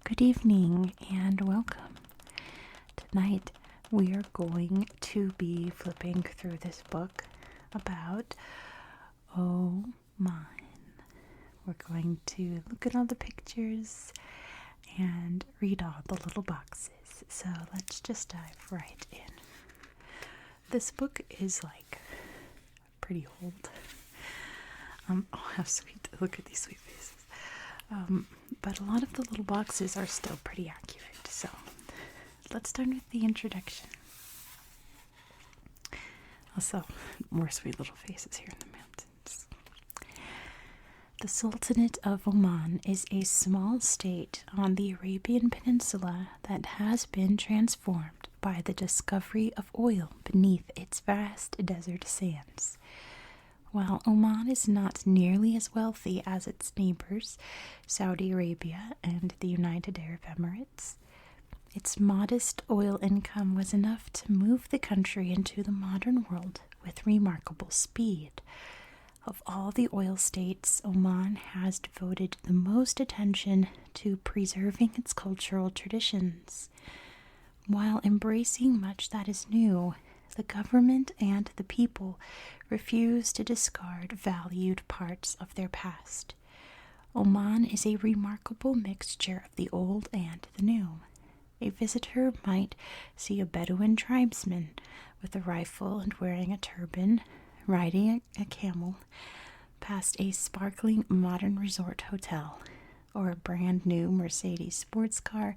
Good evening and welcome. Tonight we are going to be flipping through this book about Oman. We're going to look at all the pictures and read all the little boxes. So let's just dive right in. This book is pretty old. Oh, how sweet. Look at these sweet faces. But a lot of the little boxes are still pretty accurate. So let's start with the introduction. Also, more sweet little faces here in the mountains. The Sultanate of Oman is a small state on the Arabian Peninsula that has been transformed by the discovery of oil beneath its vast desert sands. While Oman is not nearly as wealthy as its neighbors, Saudi Arabia and the United Arab Emirates, its modest oil income was enough to move the country into the modern world with remarkable speed. Of all the oil states, Oman has devoted the most attention to preserving its cultural traditions. While embracing much that is new, the government and the people refuse to discard valued parts of their past. Oman is a remarkable mixture of the old and the new. A visitor might see a Bedouin tribesman with a rifle and wearing a turban, riding a camel past a sparkling modern resort hotel, or a brand new Mercedes sports car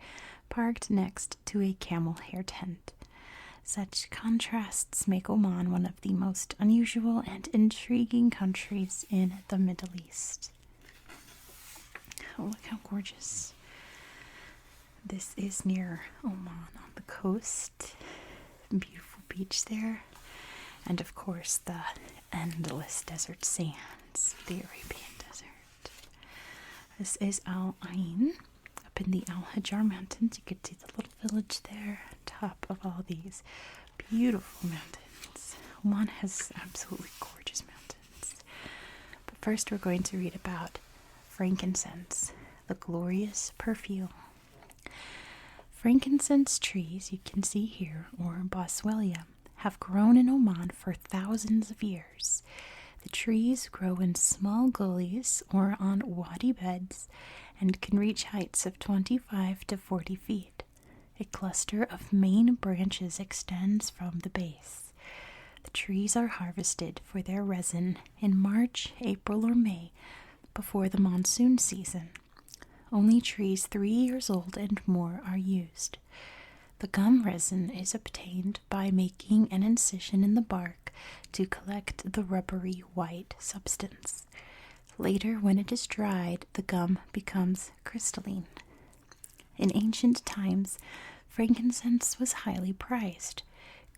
parked next to a camel hair tent. Such contrasts make Oman one of the most unusual and intriguing countries in the Middle East. Oh, look how gorgeous. This is near Oman on the coast. Beautiful beach there. And of course, the endless desert sands, the Arabian desert. This is Al Ain, up in the Al Hajar Mountains. You could see the little village there, top of all these beautiful mountains. Oman has absolutely gorgeous mountains. But first, we're going to read about frankincense, the glorious perfume. Frankincense trees, you can see here, or boswellia, have grown in Oman for thousands of years. The trees grow in small gullies or on wadi beds and can reach heights of 25 to 40 feet. A cluster of main branches extends from the base. The trees are harvested for their resin in March, April, or May before the monsoon season. Only trees 3 years old and more are used. The gum resin is obtained by making an incision in the bark to collect the rubbery white substance. Later, when it is dried, the gum becomes crystalline. In ancient times, frankincense was highly prized.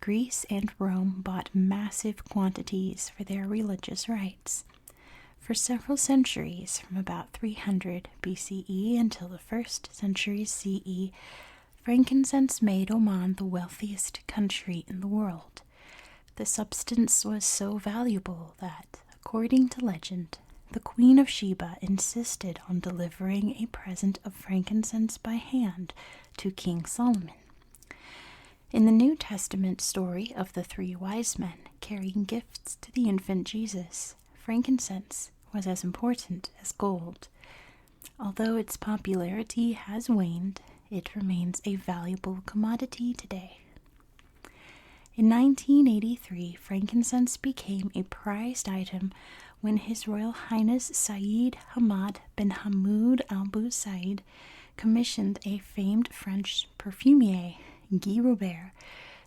Greece and Rome bought massive quantities for their religious rites. For several centuries, from about 300 BCE until the 1st century CE, frankincense made Oman the wealthiest country in the world. The substance was so valuable that, according to legend, the Queen of Sheba insisted on delivering a present of frankincense by hand to King Solomon. In the New Testament story of the 3 wise men carrying gifts to the infant Jesus, frankincense was as important as gold. Although its popularity has waned, it remains a valuable commodity today. In 1983, frankincense became a prized item when His Royal Highness Sayyid Hamad bin Hamoud Al Said commissioned a famed French perfumier, Guy Robert,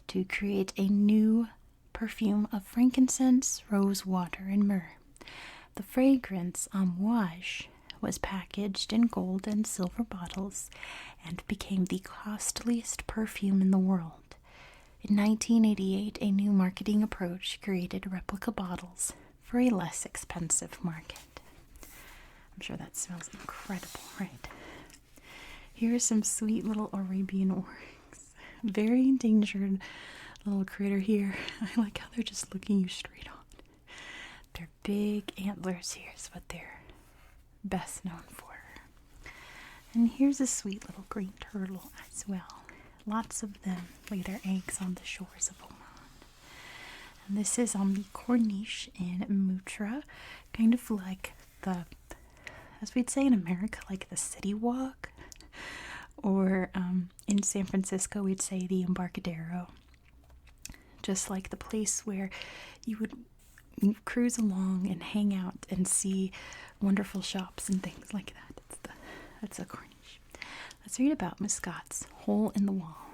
to create a new perfume of frankincense, rose water, and myrrh. The fragrance amouage was packaged in gold and silver bottles and became the costliest perfume in the world. In 1988, a new marketing approach created replica bottles for a less expensive market. I'm sure that smells incredible, right? Here are some sweet little Arabian oryx. Very endangered little critter here. I like how they're just looking you straight on. Their big antlers here is what they're best known for. And here's a sweet little green turtle as well. Lots of them lay their eggs on the shores of Oman. And this is on the Corniche in Mutra, kind of like the, as we'd say in America, like the city walk. Or in San Francisco, we'd say the Embarcadero. Just like the place where you would cruise along and hang out and see wonderful shops and things like that. That's a Corniche. Let's read about Muscat's hole in the wall.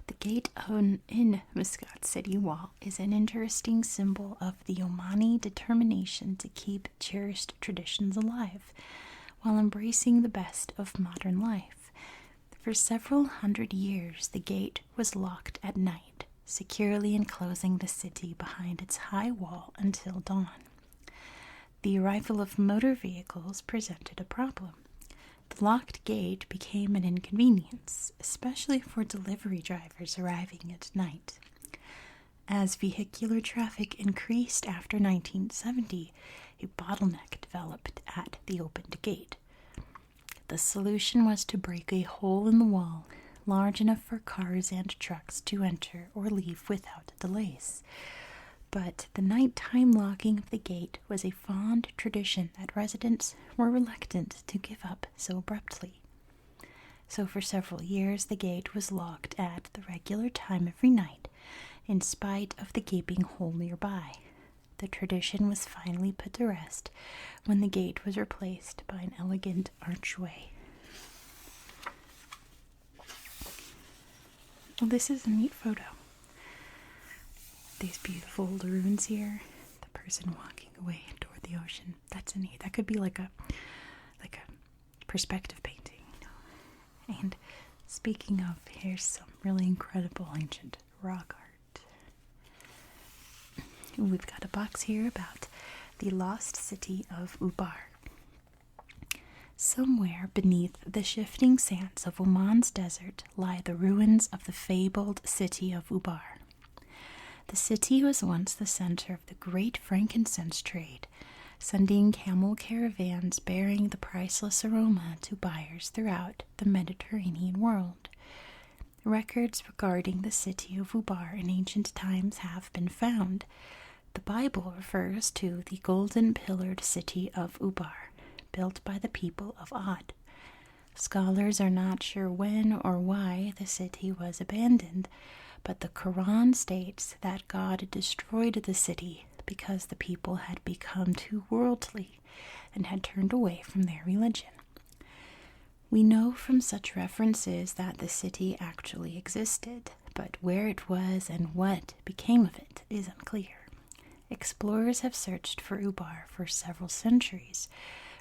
The gate in Muscat city wall is an interesting symbol of the Omani determination to keep cherished traditions alive while embracing the best of modern life. For several hundred years, the gate was locked at night, securely enclosing the city behind its high wall until dawn. The arrival of motor vehicles presented a problem. The locked gate became an inconvenience, especially for delivery drivers arriving at night. As vehicular traffic increased after 1970, a bottleneck developed at the opened gate. The solution was to break a hole in the wall large enough for cars and trucks to enter or leave without delays. But the nighttime locking of the gate was a fond tradition that residents were reluctant to give up so abruptly. So for several years, the gate was locked at the regular time every night, in spite of the gaping hole nearby. The tradition was finally put to rest when the gate was replaced by an elegant archway. Well, this is a neat photo. These beautiful ruins here, the person walking away toward the ocean. That's neat. That could be like a perspective painting. And speaking of, here's some really incredible ancient rock art. We've got a box here about the lost city of Ubar. Somewhere beneath the shifting sands of Oman's desert lie the ruins of the fabled city of Ubar. The city was once the center of the great frankincense trade, sending camel caravans bearing the priceless aroma to buyers throughout the Mediterranean world. Records regarding the city of Ubar in ancient times have been found. The Bible refers to the golden pillared city of Ubar, built by the people of Ad. Scholars are not sure when or why the city was abandoned, but the Quran states that God destroyed the city because the people had become too worldly and had turned away from their religion. We know from such references that the city actually existed, but where it was and what became of it is unclear. Explorers have searched for Ubar for several centuries,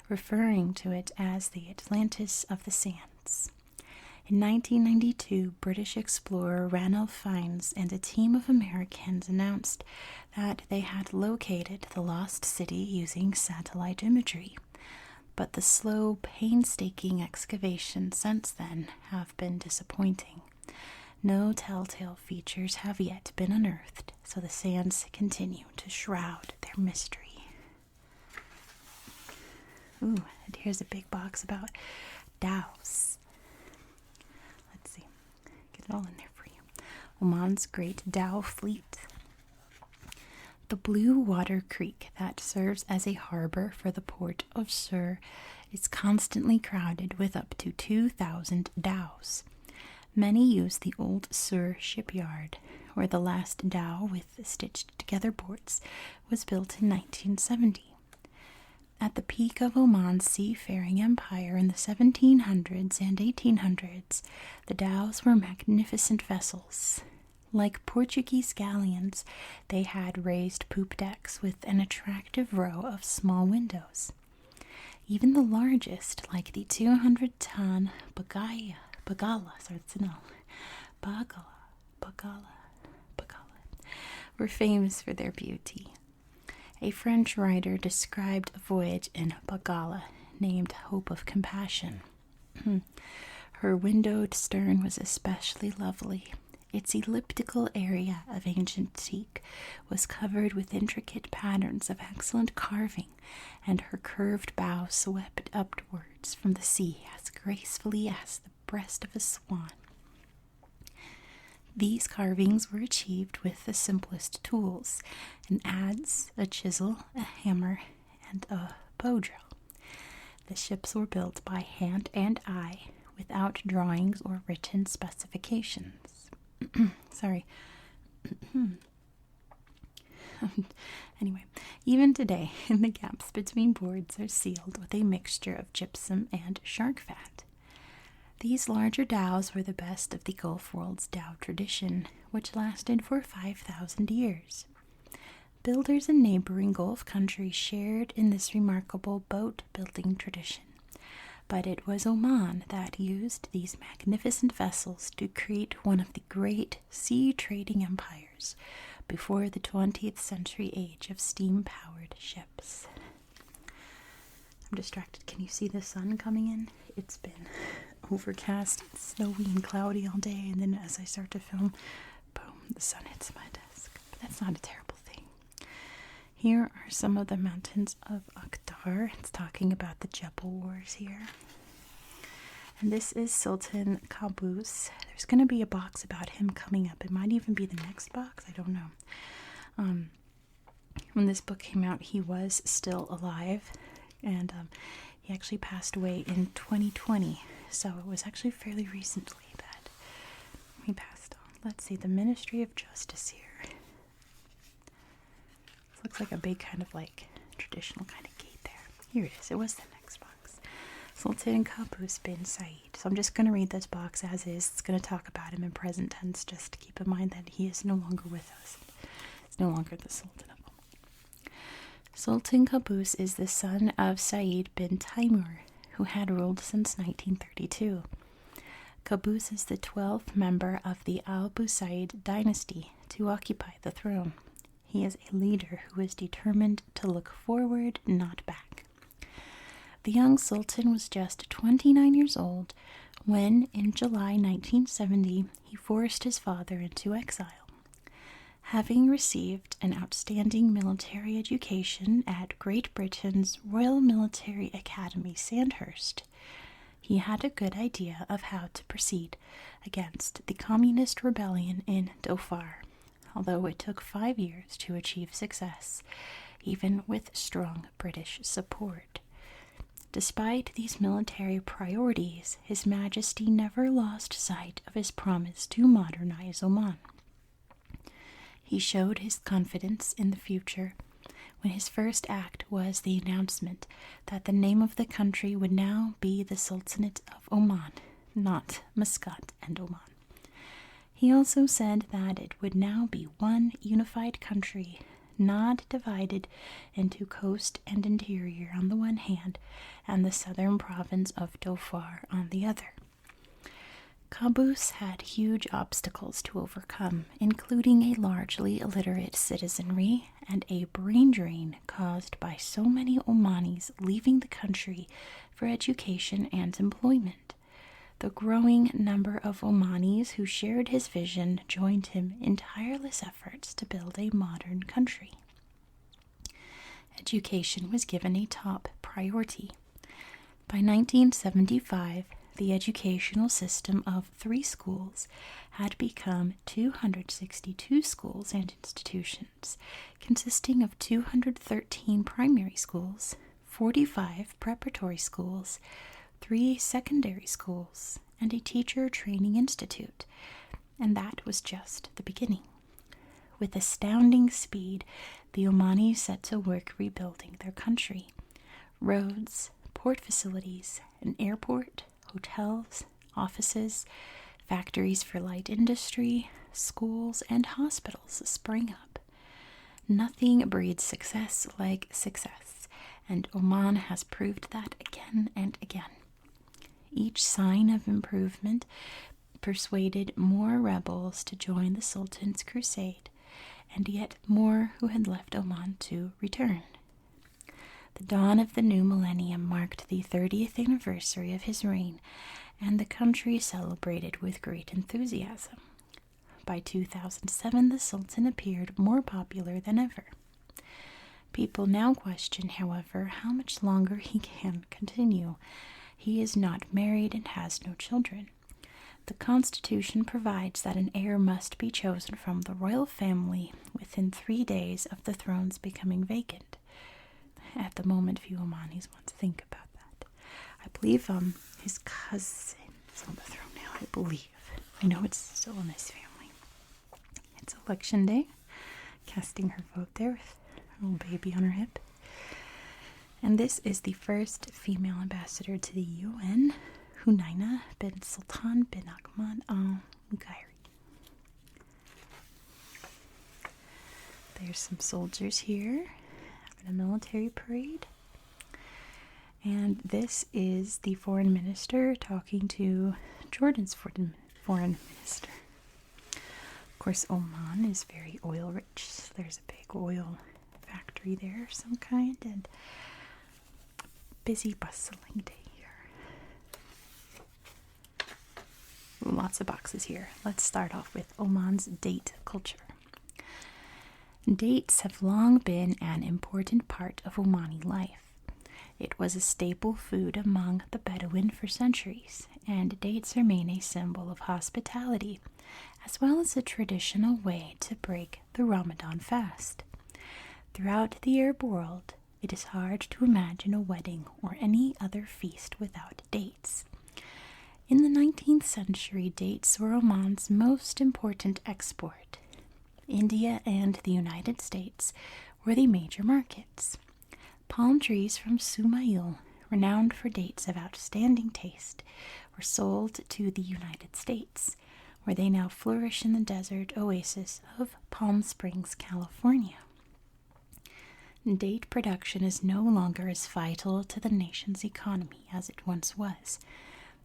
referring to it as the Atlantis of the Sands. In 1992, British explorer Ranulph Fiennes and a team of Americans announced that they had located the lost city using satellite imagery. But the slow, painstaking excavations since then have been disappointing. No telltale features have yet been unearthed, so the sands continue to shroud their mystery. Ooh, and here's a big box about dhows. Let's see. Get it all in there for you. Oman's Great Dhow Fleet. The Blue Water Creek that serves as a harbor for the port of Sur is constantly crowded with up to 2,000 dhows. Many use the old Sur shipyard, where the last dhow with stitched-together boards was built in 1970. At the peak of Oman's seafaring empire in the 1700s and 1800s, the dhows were magnificent vessels. Like Portuguese galleons, they had raised poop decks with an attractive row of small windows. Even the largest, like the 200-ton Bagala, were famous for their beauty. A French writer described a voyage in Bagala named Hope of Compassion. Her windowed stern was especially lovely. Its elliptical area of ancient teak was covered with intricate patterns of excellent carving, and her curved bow swept upwards from the sea as gracefully as the breast of a swan. These carvings were achieved with the simplest tools: an adze, a chisel, a hammer, and a bow drill. The ships were built by hand and eye, without drawings or written specifications. Sorry. Anyway, even today, the gaps between boards are sealed with a mixture of gypsum and shark fat. These larger dhows were the best of the Gulf world's dhow tradition, which lasted for 5,000 years. Builders in neighboring Gulf countries shared in this remarkable boat-building tradition, but it was Oman that used these magnificent vessels to create one of the great sea-trading empires before the 20th century age of steam-powered ships. I'm distracted. Can you see the sun coming in? It's been overcast, snowy and cloudy all day, and then as I start to film, boom, the sun hits my desk. But that's not a terrible thing. Here are some of the mountains of Akhtar. It's talking about the Jebel Wars here. And this is Sultan Qaboos. There's going to be a box about him coming up. It might even be the next box. I don't know. When this book came out, he was still alive, and he actually passed away in 2020. So it was actually fairly recently that he passed on. Let's see, the Ministry of Justice here. This looks like a big kind of like traditional kind of gate there. Here it is. It was the next box. Sultan Qaboos bin Said. So I'm just going to read this box as is. It's going to talk about him in present tense, just to keep in mind that he is no longer with us. He's no longer the Sultan of Oman. Sultan Qaboos is the son of Said bin Taimur, who had ruled since 1932. Qaboos is the 12th member of the Al-Busaid dynasty to occupy the throne. He is a leader who is determined to look forward, not back. The young sultan was just 29 years old when, in July 1970, he forced his father into exile. Having received an outstanding military education at Great Britain's Royal Military Academy, Sandhurst, he had a good idea of how to proceed against the communist rebellion in Dhofar, although it took 5 years to achieve success, even with strong British support. Despite these military priorities, His Majesty never lost sight of his promise to modernize Oman. He showed his confidence in the future when his first act was the announcement that the name of the country would now be the Sultanate of Oman, not Muscat and Oman. He also said that it would now be one unified country, not divided into coast and interior on the one hand and the southern province of Dhofar on the other. Qaboos had huge obstacles to overcome, including a largely illiterate citizenry and a brain drain caused by so many Omanis leaving the country for education and employment. The growing number of Omanis who shared his vision joined him in tireless efforts to build a modern country. Education was given a top priority. By 1975, the educational system of 3 schools had become 262 schools and institutions, consisting of 213 primary schools, 45 preparatory schools, 3 secondary schools, and a teacher training institute, and that was just the beginning. With astounding speed, the Omanis set to work rebuilding their country. Roads, port facilities, an airport, hotels, offices, factories for light industry, schools, and hospitals sprang up. Nothing breeds success like success, and Oman has proved that again and again. Each sign of improvement persuaded more rebels to join the Sultan's crusade, and yet more who had left Oman to return. The dawn of the new millennium marked the 30th anniversary of his reign, and the country celebrated with great enthusiasm. By 2007, the Sultan appeared more popular than ever. People now question, however, how much longer he can continue. He is not married and has no children. The Constitution provides that an heir must be chosen from the royal family within 3 days of the throne's becoming vacant. At the moment, few Omanis want to think about that. I believe his cousin is on the throne now, I believe. I know it's still in his family. It's election day. Casting her vote there with her little baby on her hip. And this is the first female ambassador to the UN, Hunaina bin Sultan bin Ahmad al Mughayri. There's some soldiers here having a military parade. And this is the foreign minister talking to Jordan's foreign minister. Of course, Oman is very oil rich. There's a big oil factory there of some kind, and busy, bustling day here. Lots of boxes here. Let's start off with Oman's date culture. Dates have long been an important part of Omani life. It was a staple food among the Bedouin for centuries, and dates remain a symbol of hospitality, as well as a traditional way to break the Ramadan fast. Throughout the Arab world, it is hard to imagine a wedding or any other feast without dates. In the 19th century, dates were Oman's most important export. India and the United States were the major markets. Palm trees from Sumail, renowned for dates of outstanding taste, were sold to the United States, where they now flourish in the desert oasis of Palm Springs, California. Date production is no longer as vital to the nation's economy as it once was,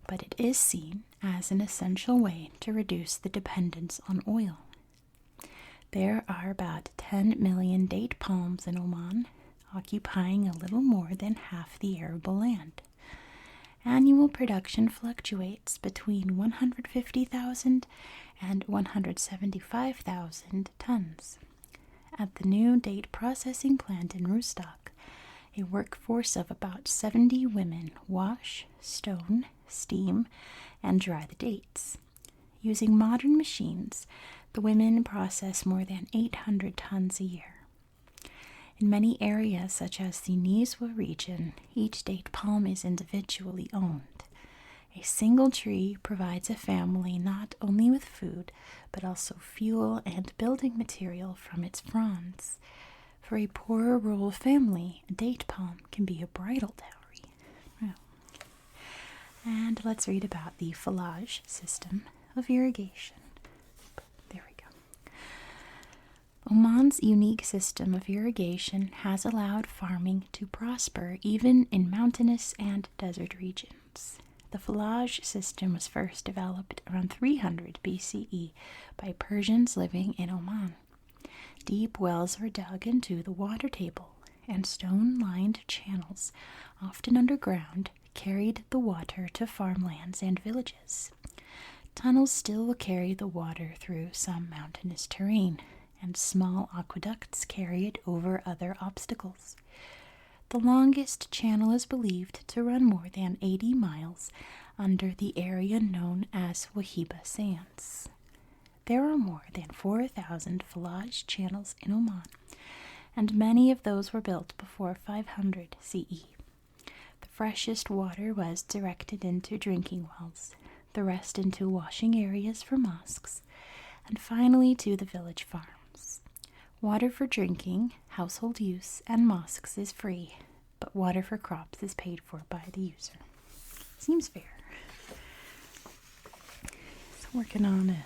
but it is seen as an essential way to reduce the dependence on oil. There are about 10 million date palms in Oman, occupying a little more than half the arable land. Annual production fluctuates between 150,000 and 175,000 tons. At the new date processing plant in Rustak, a workforce of about 70 women wash, stone, steam, and dry the dates. Using modern machines, the women process more than 800 tons a year. In many areas, such as the Nizwa region, each date palm is individually owned. A single tree provides a family not only with food, but also fuel and building material from its fronds. For a poorer rural family, a date palm can be a bridal dowry. Well, and let's read about the Falaj system of irrigation. There we go. Oman's unique system of irrigation has allowed farming to prosper even in mountainous and desert regions. The Falaj system was first developed around 300 BCE by Persians living in Oman. Deep wells were dug into the water table, and stone-lined channels, often underground, carried the water to farmlands and villages. Tunnels still carry the water through some mountainous terrain, and small aqueducts carry it over other obstacles. The longest channel is believed to run more than 80 miles under the area known as Wahiba Sands. There are more than 4,000 Falaj channels in Oman, and many of those were built before 500 CE. The freshest water was directed into drinking wells, the rest into washing areas for mosques, and finally to the village farms. Water for drinking, household use, and mosques is free, but water for crops is paid for by the user. Seems fair. So working on a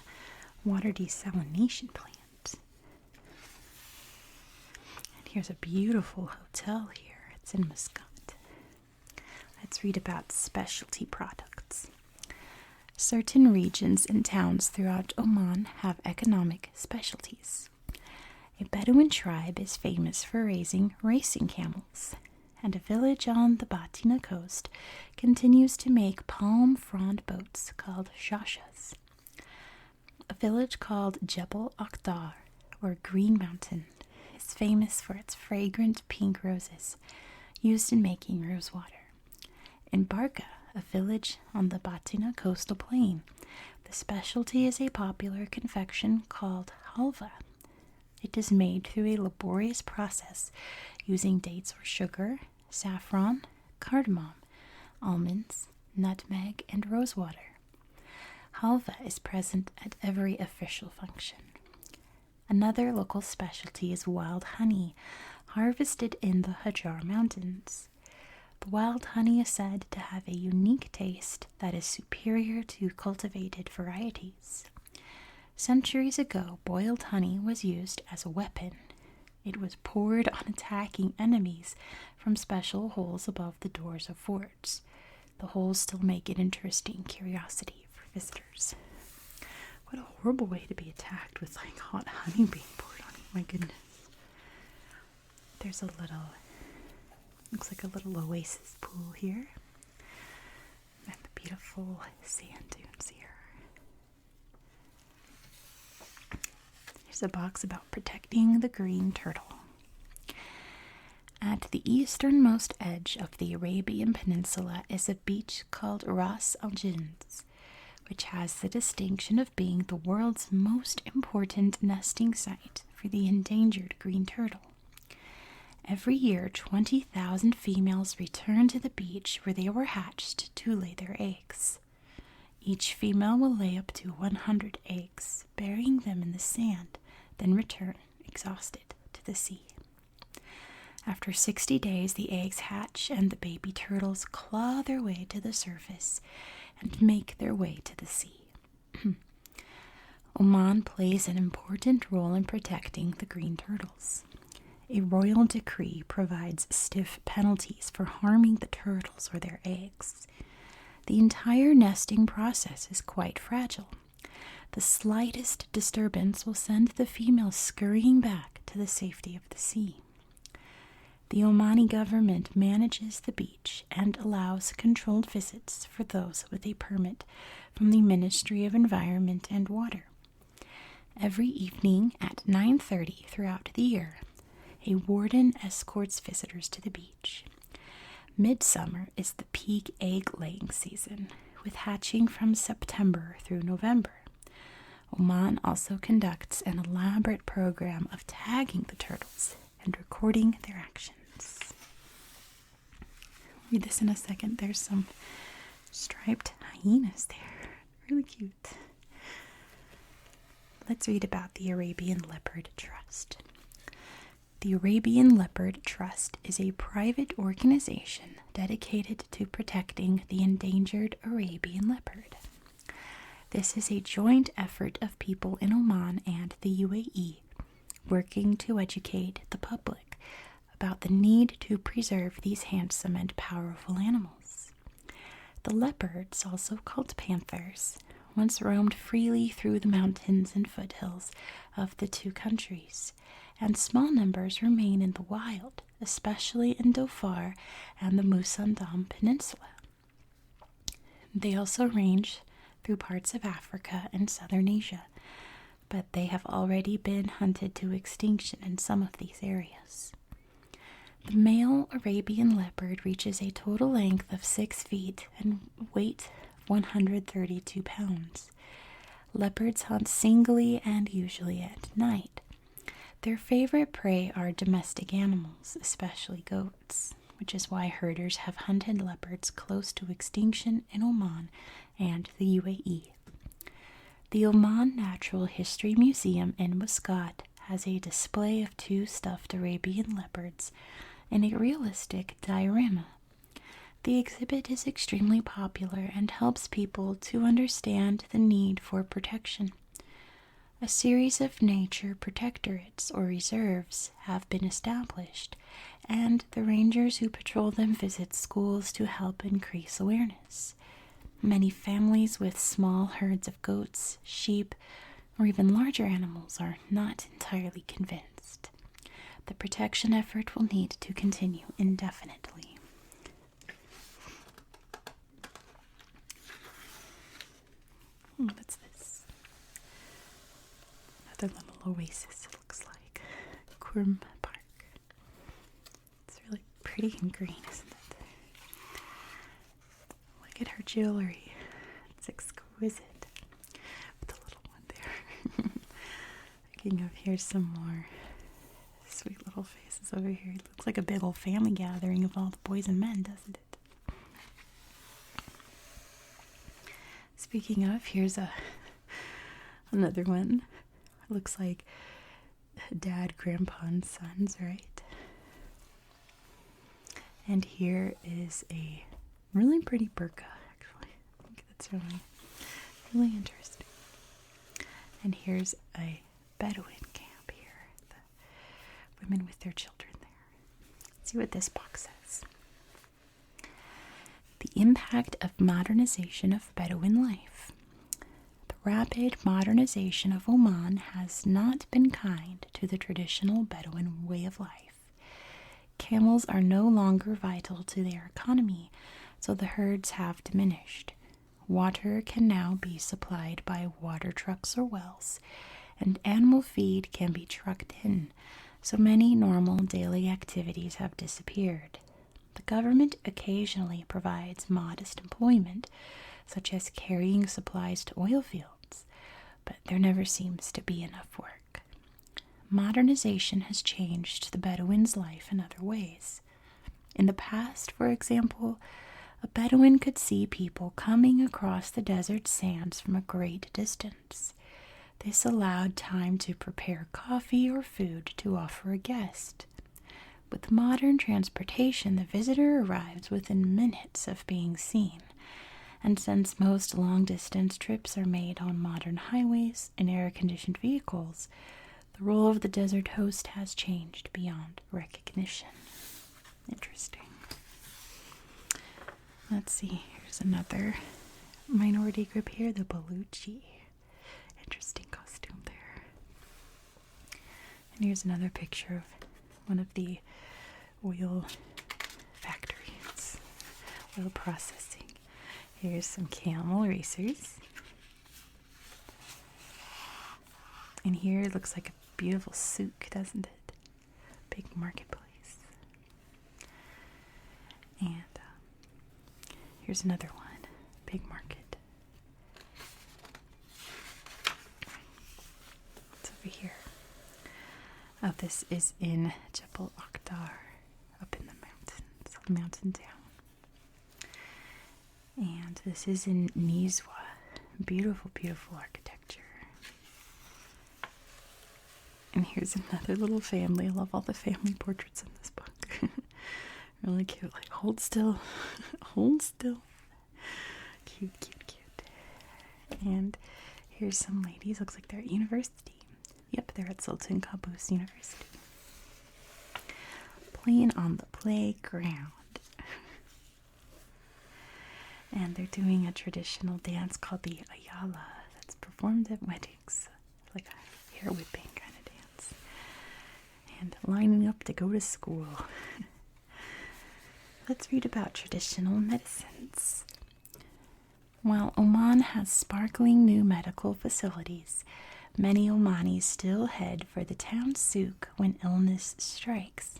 water desalination plant. And here's a beautiful hotel here. It's in Muscat. Let's read about specialty products. Certain regions and towns throughout Oman have economic specialties. A Bedouin tribe is famous for raising racing camels, and a village on the Batina coast continues to make palm frond boats called shashas. A village called Jebel Akhdar, or Green Mountain, is famous for its fragrant pink roses used in making rose water. In Barka, a village on the Batina coastal plain, the specialty is a popular confection called halva. It is made through a laborious process using dates or sugar, saffron, cardamom, almonds, nutmeg, and rosewater. Halva is present at every official function. Another local specialty is wild honey, harvested in the Hajar Mountains. The wild honey is said to have a unique taste that is superior to cultivated varieties. Centuries ago, boiled honey was used as a weapon. It was poured on attacking enemies from special holes above the doors of forts. The holes still make it interesting curiosity for visitors. What a horrible way to be attacked with like hot honey being poured on you. My goodness. There's a little, looks like a little oasis pool here. And the beautiful sand dunes here. Here's a box about protecting the green turtle. At the easternmost edge of the Arabian Peninsula is a beach called Ras Al Jinns, which has the distinction of being the world's most important nesting site for the endangered green turtle. Every year, 20,000 females return to the beach where they were hatched to lay their eggs. Each female will lay up to 100 eggs, burying them in the sand, then return, exhausted, to the sea. After 60 days, the eggs hatch and the baby turtles claw their way to the surface and make their way to the sea. Oman plays an important role in protecting the green turtles. A royal decree provides stiff penalties for harming the turtles or their eggs. The entire nesting process is quite fragile. The slightest disturbance will send the females scurrying back to the safety of the sea. The Omani government manages the beach and allows controlled visits for those with a permit from the Ministry of Environment and Water. Every evening at 9:30 throughout the year, a warden escorts visitors to the beach. Midsummer is the peak egg-laying season, with hatching from September through November. Oman also conducts an elaborate program of tagging the turtles and recording their actions. Read this in a second. There's some striped hyenas there. Really cute. Let's read about the Arabian Leopard Trust. The Arabian Leopard Trust is a private organization dedicated to protecting the endangered Arabian leopard. This is a joint effort of people in Oman and the UAE, working to educate the public about the need to preserve these handsome and powerful animals. The leopards, also called panthers, once roamed freely through the mountains and foothills of the two countries, and small numbers remain in the wild, especially in Dhofar and the Musandam Peninsula. They also range through parts of Africa and southern Asia, but they have already been hunted to extinction in some of these areas. The male Arabian leopard reaches a total length of 6 feet and weight of 132 pounds. Leopards hunt singly and usually at night. Their favorite prey are domestic animals, especially goats, which is why herders have hunted leopards close to extinction in Oman and the UAE. The Oman Natural History Museum in Muscat has a display of 2 stuffed Arabian leopards in a realistic diorama. The exhibit is extremely popular and helps people to understand the need for protection. A series of nature protectorates or reserves have been established, and the rangers who patrol them visit schools to help increase awareness. Many families with small herds of goats, sheep, or even larger animals are not entirely convinced. The protection effort will need to continue indefinitely. What's this? their little oasis, it looks like. Kurm Park. It's really pretty and green, isn't it? Look at her jewelry. It's exquisite. With the little one there. Looking up, here's some more sweet little faces over here. It looks like a big old family gathering of all the boys and men, doesn't it? Speaking of, here's another one. It looks like dad, grandpa, and sons, right? And here is a really pretty burqa, actually. I think that's really interesting. And here's a Bedouin camp here. The women with their children there. Let's see what this box says. The impact of modernization of Bedouin life. The rapid modernization of Oman has not been kind to the traditional Bedouin way of life. Camels are no longer vital to their economy, so the herds have diminished. Water can now be supplied by water trucks or wells, and animal feed can be trucked in, so many normal daily activities have disappeared. The government occasionally provides modest employment, such as carrying supplies to oil fields, but there never seems to be enough work. Modernization has changed the Bedouin's life in other ways. In the past, for example, a Bedouin could see people coming across the desert sands from a great distance. This allowed time to prepare coffee or food to offer a guest. With modern transportation, the visitor arrives within minutes of being seen. And since most long-distance trips are made on modern highways and air-conditioned vehicles, the role of the desert host has changed beyond recognition. Interesting. Let's see, here's another minority group here, the Baluchi. Interesting costume there. And here's another picture of one of the oil factories, oil processing. Here's some camel racers. And here it looks like a beautiful souk, doesn't it? Big marketplace. And here's another one. Big market. It's over here. Oh, this is in Jebel Akhtar, up in the mountains, mountain town. And this is in Nizwa. Beautiful, beautiful architecture. And here's another little family. I love all the family portraits in this book. Really cute. Like, hold still. Hold still. Cute, cute, cute. And here's some ladies. Looks like they're at university. Yep, they're at Sultan Qaboos University. Playing on the playground. And they're doing a traditional dance called the Ayala that's performed at weddings. Like a hair whipping kind of dance. And lining up to go to school. Let's read about traditional medicines. While Oman has sparkling new medical facilities, many Omanis still head for the town souk when illness strikes.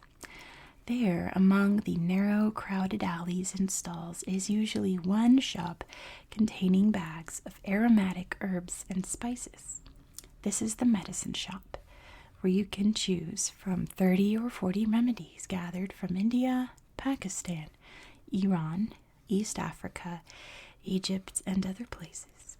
There, among the narrow, crowded alleys and stalls, is usually one shop containing bags of aromatic herbs and spices. This is the medicine shop, where you can choose from 30 or 40 remedies gathered from India, Pakistan, Iran, East Africa, Egypt, and other places.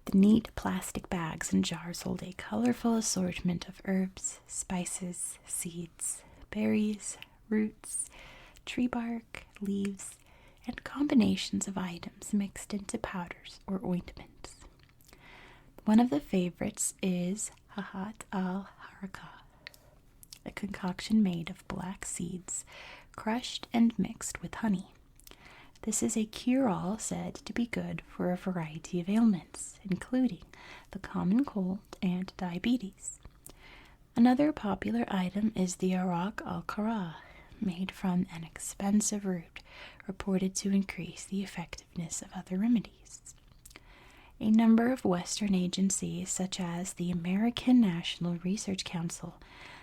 The neat plastic bags and jars hold a colorful assortment of herbs, spices, seeds, berries, roots, tree bark, leaves, and combinations of items mixed into powders or ointments. One of the favorites is Hahat al-Haraka, a concoction made of black seeds, crushed and mixed with honey. This is a cure-all said to be good for a variety of ailments, including the common cold and diabetes. Another popular item is the Arak al-Kara, made from an expensive root reported to increase the effectiveness of other remedies. A number of Western agencies, such as the American National Research Council,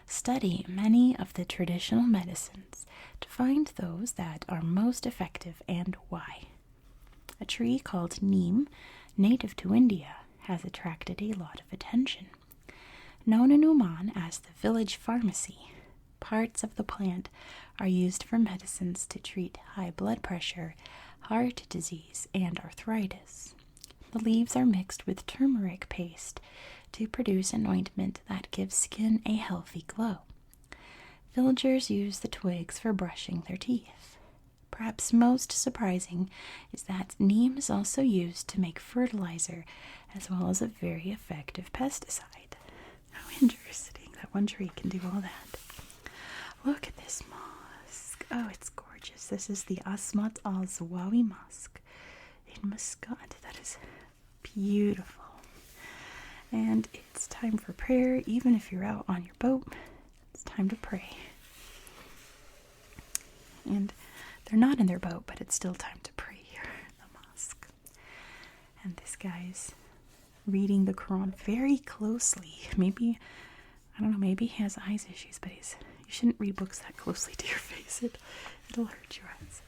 study many of the traditional medicines to find those that are most effective and why. A tree called neem, native to India, has attracted a lot of attention. Known in Oman as the village pharmacy, parts of the plant are used for medicines to treat high blood pressure, heart disease, and arthritis. The leaves are mixed with turmeric paste to produce an ointment that gives skin a healthy glow. Villagers use the twigs for brushing their teeth. Perhaps most surprising is that neem is also used to make fertilizer as well as a very effective pesticide. How interesting that one tree can do all that. Look at this mosque. Oh, it's gorgeous. This is the Asmat al-Zawawi Mosque in Muscat. That is beautiful. And it's time for prayer. Even if you're out on your boat, it's time to pray. And they're not in their boat, but it's still time to pray here in the mosque. And this guy's reading the Quran very closely. Maybe, I don't know, maybe he has eyes issues, but you shouldn't read books that closely to your face. It'll hurt your eyes.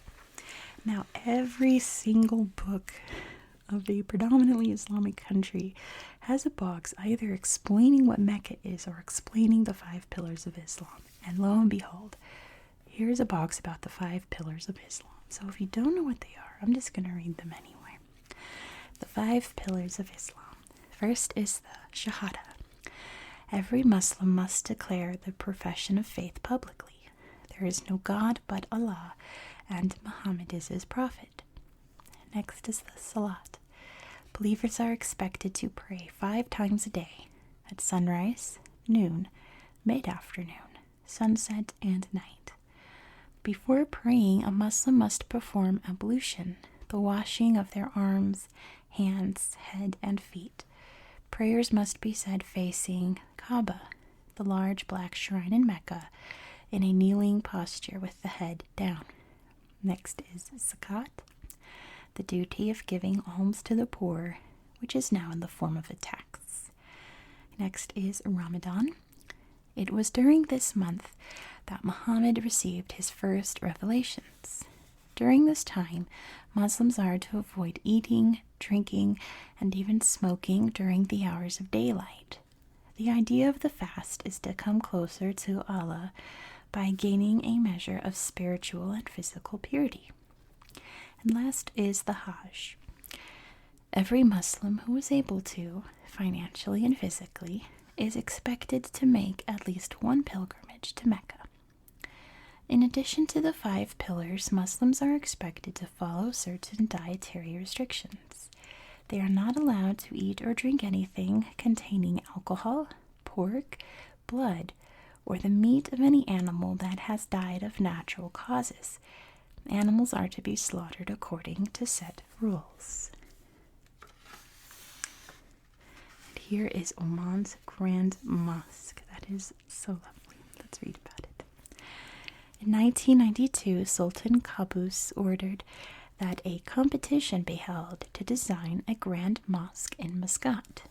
Now, every single book of a predominantly Islamic country has a box either explaining what Mecca is or explaining the 5 pillars of Islam. And lo and behold, here's a box about the 5 pillars of Islam. So if you don't know what they are, I'm just going to read them anyway. The 5 pillars of Islam. First is the Shahada. Every Muslim must declare the profession of faith publicly. There is no God but Allah, and Muhammad is his prophet. Next is the Salat. Believers are expected to pray 5 times a day, at sunrise, noon, mid-afternoon, sunset, and night. Before praying, a Muslim must perform ablution, the washing of their arms, hands, head, and feet. Prayers must be said facing Kaaba, the large black shrine in Mecca, in a kneeling posture with the head down. Next is Zakat, the duty of giving alms to the poor, which is now in the form of a tax. Next is Ramadan. It was during this month that Muhammad received his first revelations. During this time, Muslims are to avoid eating, drinking, and even smoking during the hours of daylight. The idea of the fast is to come closer to Allah by gaining a measure of spiritual and physical purity. And last is the Hajj. Every Muslim who is able to, financially and physically, is expected to make at least one pilgrimage to Mecca. In addition to the 5 pillars, Muslims are expected to follow certain dietary restrictions. They are not allowed to eat or drink anything containing alcohol, pork, blood, or the meat of any animal that has died of natural causes. Animals are to be slaughtered according to set rules. And here is Oman's Grand Mosque. That is so lovely. Let's read about it. In 1992, Sultan Qaboos ordered that a competition be held to design a grand mosque in Muscat,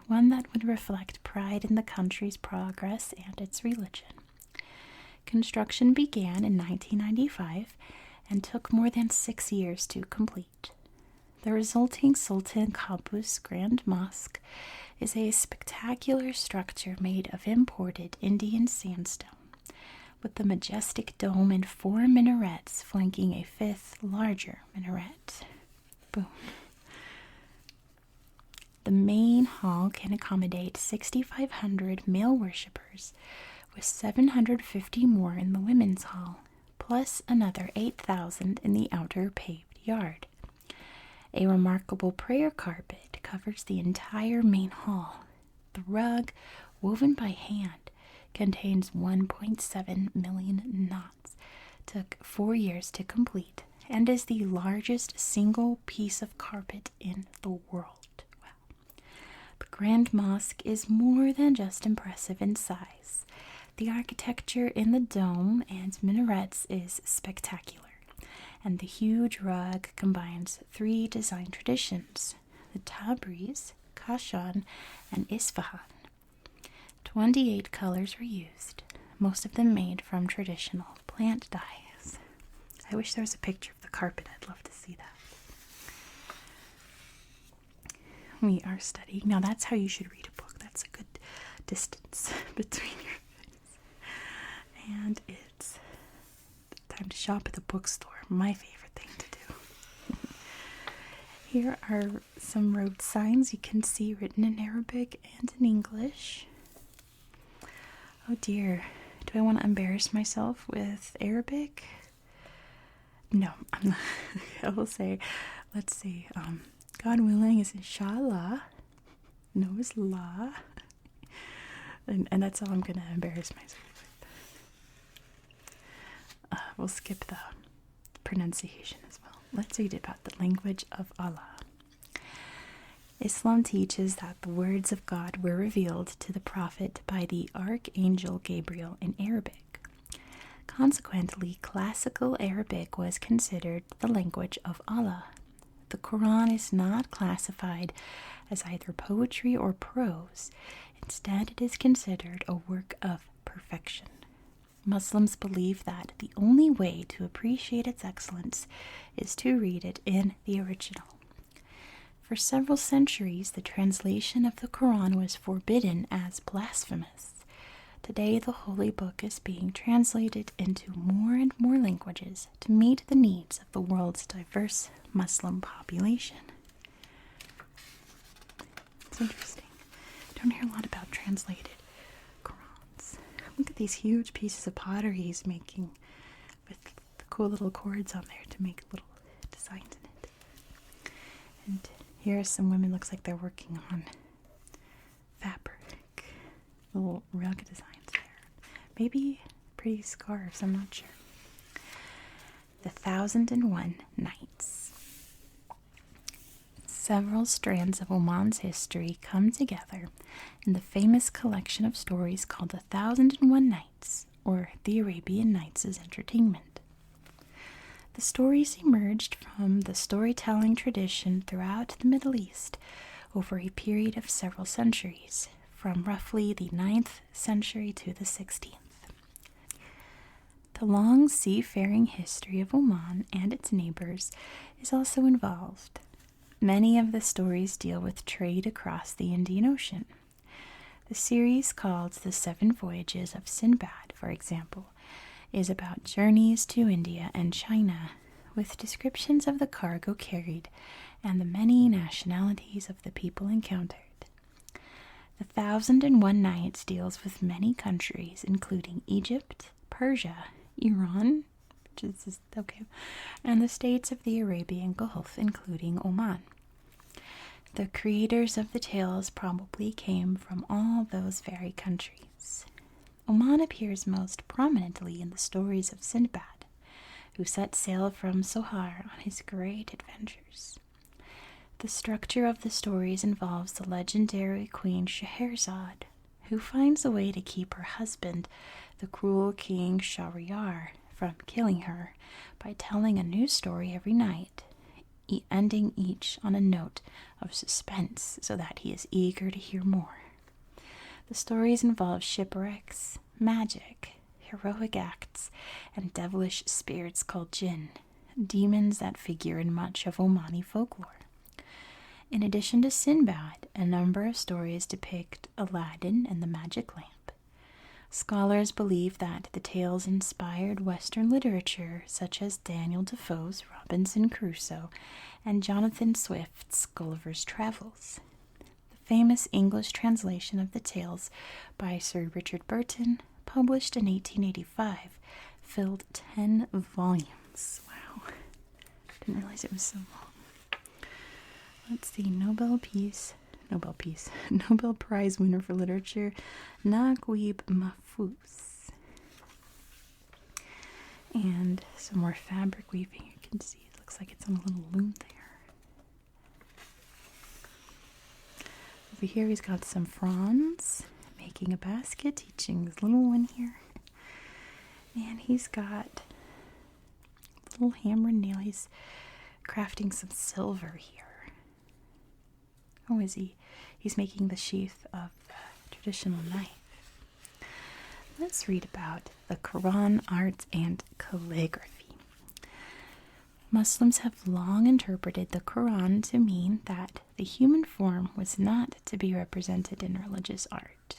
one that would reflect pride in the country's progress and its religion. Construction began in 1995 and took more than 6 years to complete. The resulting Sultan Qaboos Grand Mosque is a spectacular structure made of imported Indian sandstone, with the majestic dome and 4 minarets flanking a 5th larger minaret. Boom. The main hall can accommodate 6,500 male worshippers, with 750 more in the women's hall, plus another 8,000 in the outer paved yard. A remarkable prayer carpet covers the entire main hall. The rug, woven by hand, contains 1.7 million knots, took 4 years to complete, and is the largest single piece of carpet in the world. Wow. The Grand Mosque is more than just impressive in size. The architecture in the dome and minarets is spectacular, and the huge rug combines 3 design traditions: the Tabriz, Kashan, and Isfahan. 28 colors were used, most of them made from traditional plant dyes. I wish there was a picture of the carpet. I'd love to see that. We are studying. Now that's how you should read a book. That's a good distance between your eyes. And it's time to shop at the bookstore. My favorite thing to do. Here are some road signs you can see written in Arabic and in English. Oh dear. Do I want to embarrass myself with Arabic? No, I'm not. I will say, let's see. God willing is inshallah. No is la. And that's all I'm going to embarrass myself with. We'll skip the pronunciation as well. Let's read about the language of Allah. Islam teaches that the words of God were revealed to the prophet by the archangel Gabriel in Arabic. Consequently, classical Arabic was considered the language of Allah. The Quran is not classified as either poetry or prose. Instead, it is considered a work of perfection. Muslims believe that the only way to appreciate its excellence is to read it in the original. For several centuries, the translation of the Quran was forbidden as blasphemous. Today, the holy book is being translated into more and more languages to meet the needs of the world's diverse Muslim population. It's interesting. I don't hear a lot about translated Qurans. Look at these huge pieces of pottery he's making with the cool little cords on there to make little designs in it. And here are some women, looks like they're working on fabric. Little rug designs there. Maybe pretty scarves, I'm not sure. The 1001 Nights. Several strands of Oman's history come together in the famous collection of stories called The 1001 Nights, or The Arabian Nights as Entertainment. The stories emerged from the storytelling tradition throughout the Middle East over a period of several centuries, from roughly the 9th century to the 16th. The long seafaring history of Oman and its neighbors is also involved. Many of the stories deal with trade across the Indian Ocean. The series called The Seven Voyages of Sinbad, for example, is about journeys to India and China, with descriptions of the cargo carried and the many nationalities of the people encountered. The 1001 Nights deals with many countries, including Egypt, Persia, Iran, and the states of the Arabian Gulf, including Oman. The creators of the tales probably came from all those very countries. Oman appears most prominently in the stories of Sinbad, who set sail from Sohar on his great adventures. The structure of the stories involves the legendary Queen Scheherazade, who finds a way to keep her husband, the cruel King Shahryar, from killing her by telling a new story every night, ending each on a note of suspense so that he is eager to hear more. The stories involve shipwrecks, magic, heroic acts, and devilish spirits called jinn, demons that figure in much of Omani folklore. In addition to Sinbad, a number of stories depict Aladdin and the magic lamp. Scholars believe that the tales inspired Western literature such as Daniel Defoe's Robinson Crusoe and Jonathan Swift's Gulliver's Travels. The famous English translation of the tales by Sir Richard Burton, published in 1885, filled 10 volumes. Wow. Didn't realize it was so long. Let's see, Nobel Prize winner for literature, Naguib Mahfouz. And some more fabric weaving. You can see it looks like it's on a little loom there. Over here he's got some fronds, making a basket, teaching this little one here. And he's got a little hammer and nail. He's crafting some silver here. Oh, is he? He's making the sheath of a traditional knife. Let's read about the Quran, art, and calligraphy. Muslims have long interpreted the Quran to mean that the human form was not to be represented in religious art.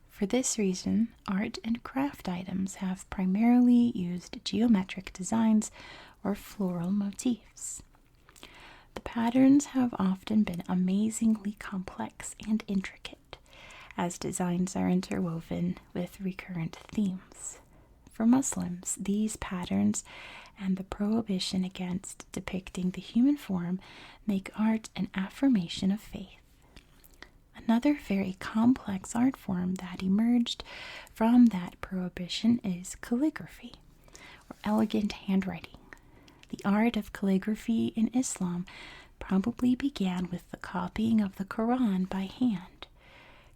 For this reason, art and craft items have primarily used geometric designs or floral motifs. The patterns have often been amazingly complex and intricate, as designs are interwoven with recurrent themes. For Muslims, these patterns and the prohibition against depicting the human form make art an affirmation of faith. Another very complex art form that emerged from that prohibition is calligraphy, or elegant handwriting. The art of calligraphy in Islam probably began with the copying of the Quran by hand.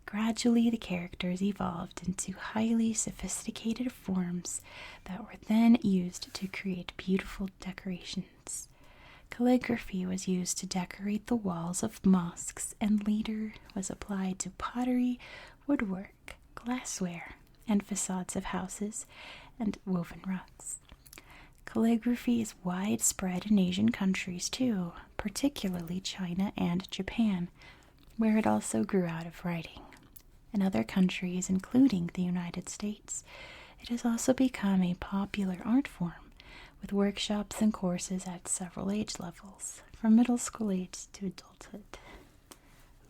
Gradually, the characters evolved into highly sophisticated forms that were then used to create beautiful decorations. Calligraphy was used to decorate the walls of mosques and later was applied to pottery, woodwork, glassware, and facades of houses and woven rugs. Calligraphy is widespread in Asian countries too, particularly China and Japan, where it also grew out of writing. In other countries, including the United States, it has also become a popular art form, with workshops and courses at several age levels, from middle school age to adulthood.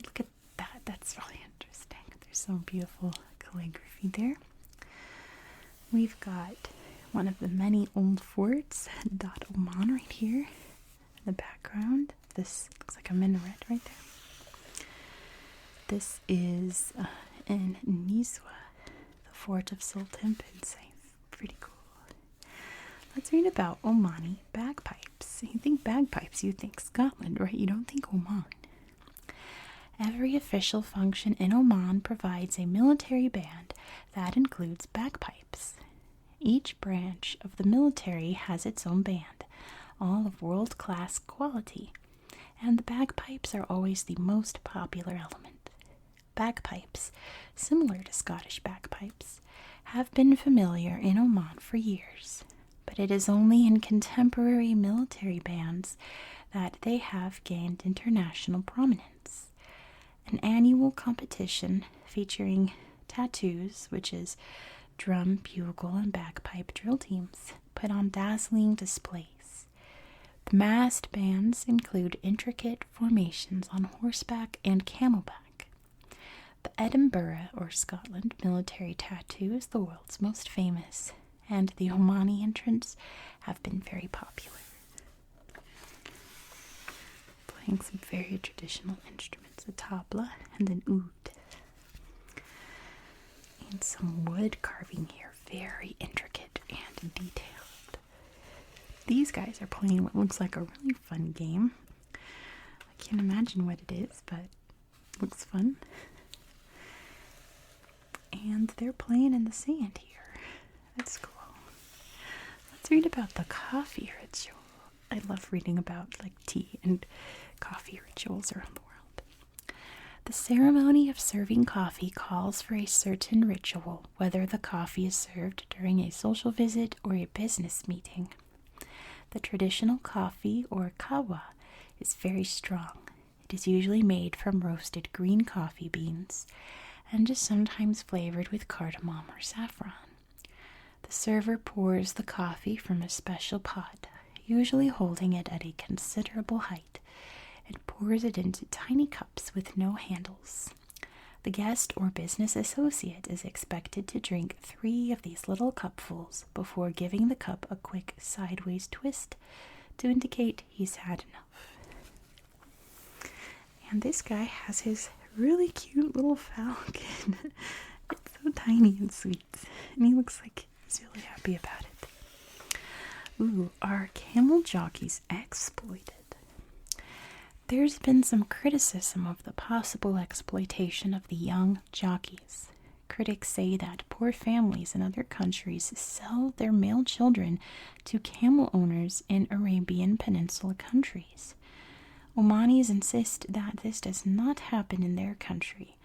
Look at that, that's really interesting. There's some beautiful calligraphy there. We've got one of the many old forts, Dot Oman, right here in the background. This looks like a minaret right there. This is in Nizwa, the fort of Sultan bin Saif. Pretty cool. Let's read about Omani bagpipes. You think bagpipes, you think Scotland, right? You don't think Oman. Every official function in Oman provides a military band that includes bagpipes. Each branch of the military has its own band, all of world-class quality, and the bagpipes are always the most popular element. Bagpipes, similar to Scottish bagpipes, have been familiar in Oman for years, but it is only in contemporary military bands that they have gained international prominence. An annual competition featuring tattoos, which is drum, bugle, and bagpipe drill teams, put on dazzling displays. The massed bands include intricate formations on horseback and camelback. The Edinburgh, or Scotland, military tattoo is the world's most famous, and the Omani entrants have been very popular. Playing some very traditional instruments, a tabla and an oud. And some wood carving here, very intricate and detailed. These guys are playing what looks like a really fun game. I can't imagine what it is, but it looks fun. And they're playing in the sand here. That's cool. Let's read about the coffee ritual. I love reading about tea and coffee rituals around the world. The ceremony of serving coffee calls for a certain ritual, whether the coffee is served during a social visit or a business meeting. The traditional coffee, or kawa, is very strong. It is usually made from roasted green coffee beans and is sometimes flavored with cardamom or saffron. The server pours the coffee from a special pot, usually holding it at a considerable height, and pours it into tiny cups with no handles. The guest or business associate is expected to drink 3 of these little cupfuls before giving the cup a quick sideways twist to indicate he's had enough. And this guy has his really cute little falcon. It's so tiny and sweet, and he looks like he's really happy about it. Ooh, are camel jockeys exploited? There's been some criticism of the possible exploitation of the young jockeys. Critics say that poor families in other countries sell their male children to camel owners in Arabian Peninsula countries. Omanis insist that this does not happen in their country,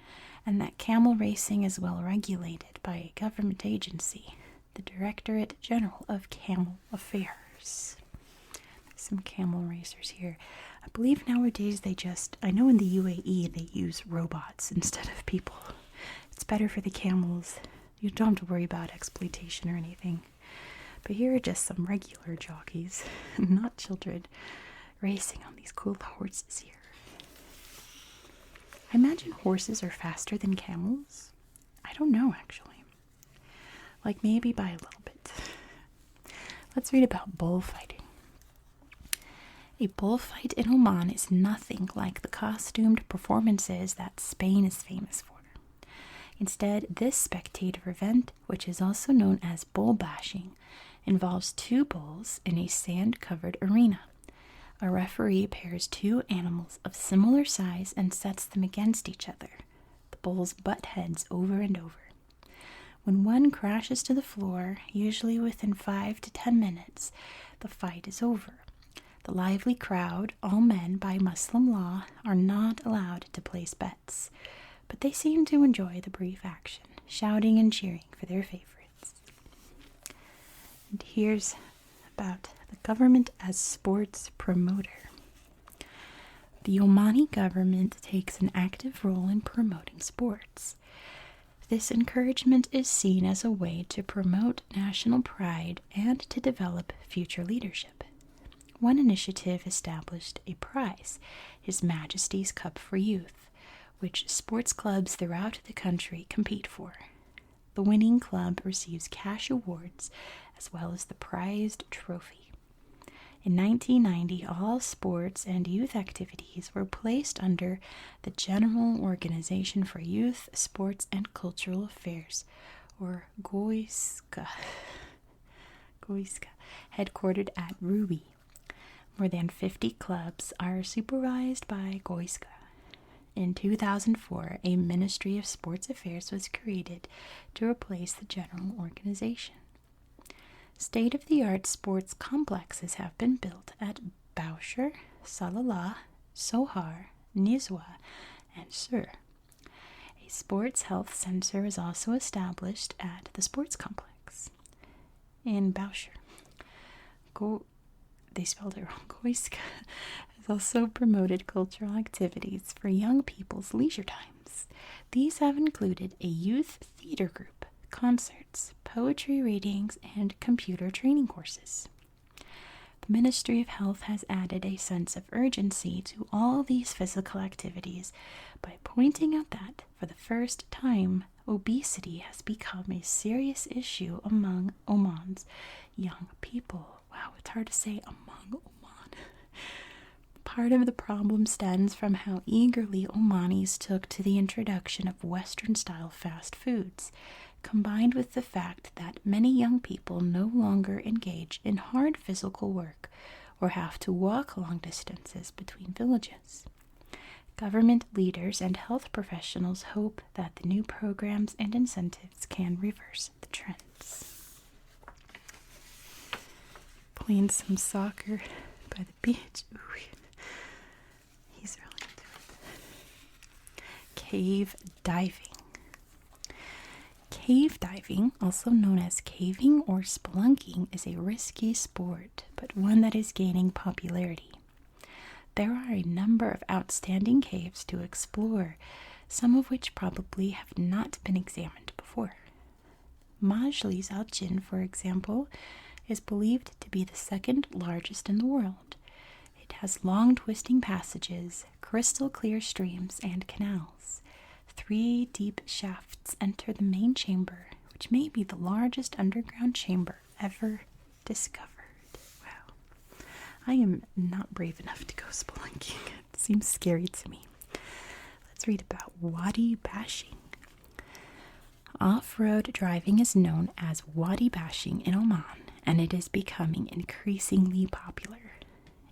and that camel racing is well regulated by a government agency, the Directorate General of Camel Affairs. There's some camel racers here. I believe nowadays I know in the UAE they use robots instead of people. It's better for the camels. You don't have to worry about exploitation or anything. But here are just some regular jockeys, not children, racing on these cool horses here. I imagine horses are faster than camels. I don't know, actually. Like maybe by a little bit. Let's read about bullfighting. A bullfight in Oman is nothing like the costumed performances that Spain is famous for. Instead, this spectator event, which is also known as bull bashing, involves two bulls in a sand-covered arena. A referee pairs two animals of similar size and sets them against each other. The bulls butt heads over and over. When one crashes to the floor, usually within 5 to 10 minutes, the fight is over. The lively crowd, all men by Muslim law, are not allowed to place bets, but they seem to enjoy the brief action, shouting and cheering for their favorites. And here's about the government as sports promoter. The Omani government takes an active role in promoting sports. This encouragement is seen as a way to promote national pride and to develop future leadership. One initiative established a prize, His Majesty's Cup for Youth, which sports clubs throughout the country compete for. The winning club receives cash awards as well as the prized trophy. In 1990, all sports and youth activities were placed under the General Organization for Youth, Sports and Cultural Affairs, or GOISCA, headquartered at Ruby. More than 50 clubs are supervised by GOISCA. In 2004, a Ministry of Sports Affairs was created to replace the General Organization. State-of-the-art sports complexes have been built at Bauscher, Salalah, Sohar, Nizwa, and Sur. A sports health center is also established at the sports complex. In Bauscher, they spelled it wrong, Goiska has also promoted cultural activities for young people's leisure times. These have included a youth theater group, concerts, poetry readings, and computer training courses. The Ministry of Health has added a sense of urgency to all these physical activities by pointing out that, for the first time, obesity has become a serious issue among Oman's young people. Wow, it's hard to say among Oman. Part of the problem stems from how eagerly Omanis took to the introduction of Western-style fast foods, combined with the fact that many young people no longer engage in hard physical work or have to walk long distances between villages. Government leaders and health professionals hope that the new programs and incentives can reverse the trends. Playing some soccer by the beach. Ooh, he's really into it. Cave diving. Cave diving, also known as caving or spelunking, is a risky sport, but one that is gaining popularity. There are a number of outstanding caves to explore, some of which probably have not been examined before. Majlis al-Jinn, for example, is believed to be the second largest in the world. It has long twisting passages, crystal clear streams, and canals. 3 deep shafts enter the main chamber, which may be the largest underground chamber ever discovered. Wow. I am not brave enough to go spelunking. It seems scary to me. Let's read about wadi bashing. Off-road driving is known as wadi bashing in Oman, and it is becoming increasingly popular.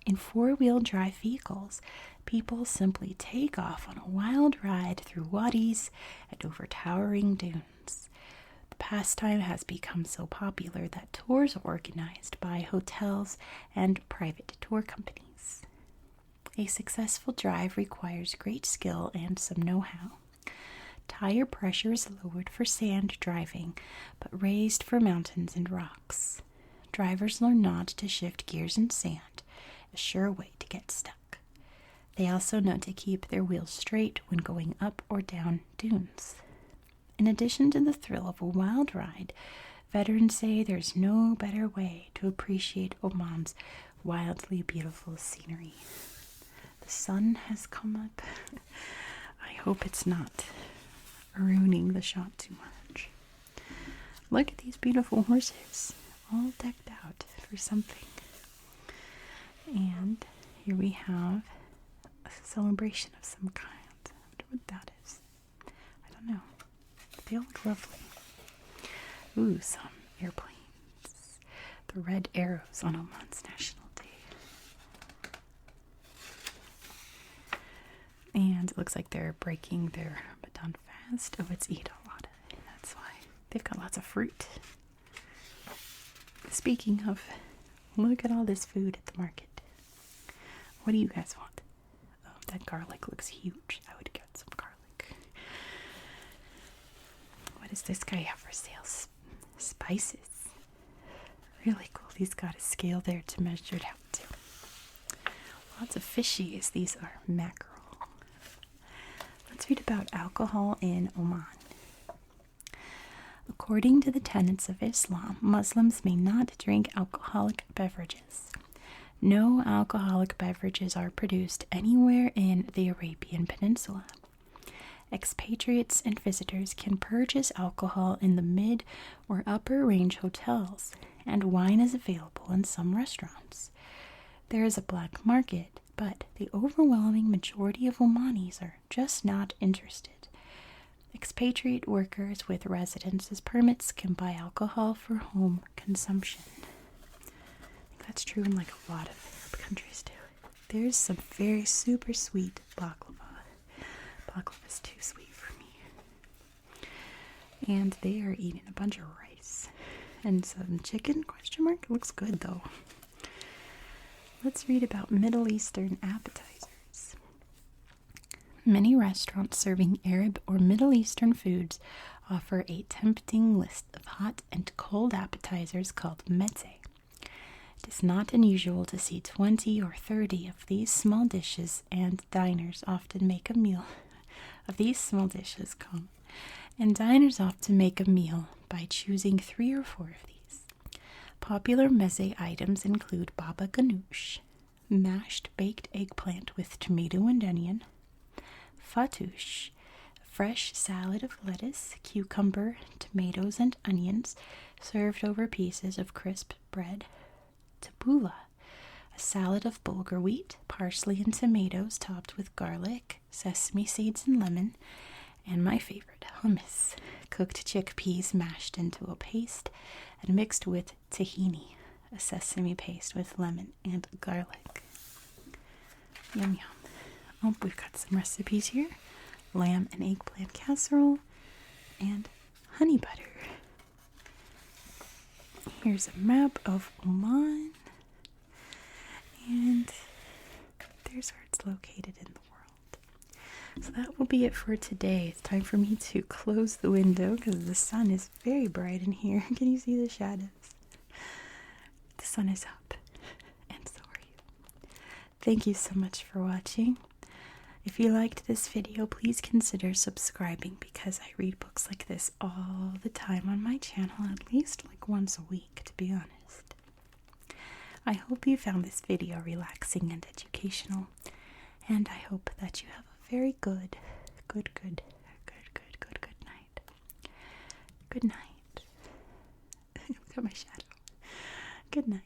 In 4-wheel drive vehicles, people simply take off on a wild ride through wadis and over towering dunes. The pastime has become so popular that tours are organized by hotels and private tour companies. A successful drive requires great skill and some know-how. Tire pressure is lowered for sand driving, but raised for mountains and rocks. Drivers learn not to shift gears in sand, a sure way to get stuck. They also know to keep their wheels straight when going up or down dunes. In addition to the thrill of a wild ride, veterans say there's no better way to appreciate Oman's wildly beautiful scenery. The sun has come up. I hope it's not ruining the shot too much. Look at these beautiful horses, all decked out for something. And here we have a celebration of some kind. I wonder what that is. I don't know. They all look lovely. Ooh, some airplanes. The red arrows on Oman's National Day. And it looks like they're breaking their Ramadan fast. Oh, it's Eid al-Adha. That's why. They've got lots of fruit. Speaking of, look at all this food at the market. What do you guys want? Oh, that garlic looks huge. I would get some garlic. What does this guy have for sale? Spices. Really cool. He's got a scale there to measure it out too. Lots of fishies. These are mackerel. Let's read about alcohol in Oman. According to the tenets of Islam, Muslims may not drink alcoholic beverages. No alcoholic beverages are produced anywhere in the Arabian Peninsula. Expatriates and visitors can purchase alcohol in the mid or upper range hotels, and wine is available in some restaurants. There is a black market, but the overwhelming majority of Omanis are just not interested. Expatriate workers with residences permits can buy alcohol for home consumption. I think that's true in like a lot of Arab countries too. There's some very super sweet baklava. Baklava's too sweet for me. And they are eating a bunch of rice and some chicken, question mark. It looks good though. Let's read about Middle Eastern appetizers. Many restaurants serving Arab or Middle Eastern foods offer a tempting list of hot and cold appetizers called meze. It is not unusual to see 20 or 30 of these small dishes, and diners often make a meal by choosing 3 or 4 of these. Popular meze items include baba ganoush, mashed baked eggplant with tomato and onion, fatoush, fresh salad of lettuce, cucumber, tomatoes, and onions served over pieces of crisp bread, tabbouleh, a salad of bulgur wheat, parsley, and tomatoes topped with garlic, sesame seeds, and lemon, and my favorite, hummus, cooked chickpeas mashed into a paste and mixed with tahini, a sesame paste with lemon and garlic. Yum yum. Oh, we've got some recipes here. Lamb and eggplant casserole and honey butter. Here's a map of Oman. And there's where it's located in the world. So that will be it for today. It's time for me to close the window because the sun is very bright in here. Can you see the shadows? The sun is up, and so are you. Thank you so much for watching. If you liked this video, please consider subscribing because I read books like this all the time on my channel, at least like once a week, to be honest. I hope you found this video relaxing and educational, and I hope that you have a very good night. Good night. Look at my shadow. Good night.